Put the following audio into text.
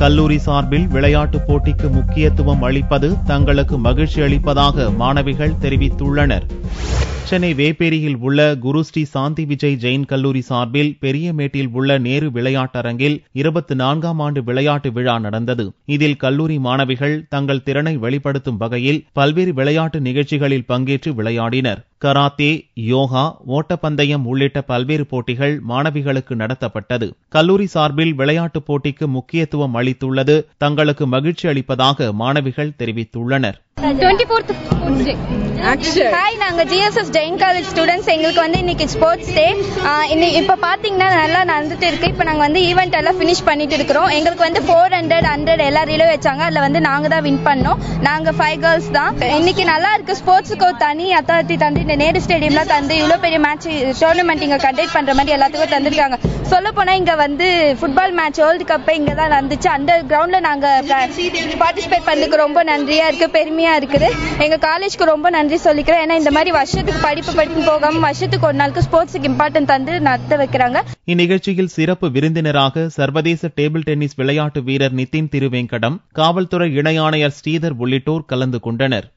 கல்லூரி சார்பில் விளையாட்டுப் போட்டிக்கு முக்கியத்துவம் அளிப்பது தங்களுக்கு மகிழ்ச்சி அளிப்பதாக மாணவிகள் தெரிவித்துள்ளனர். சென்னை வேப்பேரியில் உள்ள குரு ஸ்ரீ சாந்தி விஜய் ஜெயின் கல்லூரி சார்பில் பெரியமேட்டில் உள்ள நேரு விளையாட்டரங்கில் 24ஆம் ஆண்டு விளையாட்டு விழா நடந்தது. இதில் கல்லூரி மாணவிகள் தங்கள் திறனை வெளிப்படுத்தும் வகையில் பல்வேறு விளையாட்டு நிகழ்ச்சிகளில் பங்கேற்று விளையாடினர். கராத்தே, யோகா, ஓட்டப்பந்தயம் உள்ளிட்ட பல்வேறு போட்டிகள் மாணவிகளுக்கு நடத்தப்பட்டது. கல்லூரி சார்பில் விளையாட்டுப் போட்டிக்கு முக்கியத்துவம் அளித்துள்ளது தங்களுக்கு மகிழ்ச்சி அளிப்பதாக மாணவிகள் தெரிவித்துள்ளனர். 24th sports day. ஹாய், நாங்க ஜிஎஸ்எஸ் ஜெயின் காலேஜ் ஸ்டூடெண்ட்ஸ். எங்களுக்கு இன்னைக்கு ஸ்போர்ட்ஸ் டே. இப்ப பாத்தீங்கன்னா நல்லா நடந்துட்டு இருக்கு. இப்ப நாங்க ஈவெண்ட் எல்லாம் பினிஷ் பண்ணிட்டு இருக்கிறோம். எங்களுக்கு 400, 100 எல்லா ரிலே வச்சாங்க. அதுல நாங்க தான் வின் பண்ணோம். நாங்க 5 கேர்ள்ஸ் தான். இன்னைக்கு நல்லா இருக்கு. ஸ்போர்ட்ஸுக்கு தனி அத்தாரிட்டி தந்து இந்த நேரு ஸ்டேடியம்ல தந்து இவ்வளவு பெரிய மேட்ச் டோர்னமெண்ட் இங்க கண்டக்ட் பண்ற மாதிரி எல்லாத்துக்கும் தந்திருக்காங்க. சொல்ல போனா இங்க ஃபுட்பால் மேட்ச் வேர்ல்டு கப் இங்க தான் நடந்துச்சு. அந்த கிரவுண்ட்ல நாங்க பார்ட்டிசிபேட் பண்ணதுக்கு ரொம்ப நன்றியா இருக்கு, பெருமையா இருக்குது. எங்க காலேஜ்க்கு ரொம்ப நன்றி சொல்லிக்கிறேன். ஏன்னா இந்த மாதிரி வருஷத்துக்கு படிப்பு போகாம வருஷத்துக்கு ஒரு நாளுக்கு ஸ்போர்ட்ஸுக்கு இம்பார்ட்டன்ட் தந்து நடத்த வைக்கிறாங்க. இந்நிகழ்ச்சியில் சிறப்பு விருந்தினராக சர்வதேச டேபிள் டென்னிஸ் விளையாட்டு வீரர் நிதின் திருவேங்கடம், காவல்துறை இணை ஆணையர் ஸ்ரீதர் உள்ளிட்டோர் கலந்து கொண்டனர்.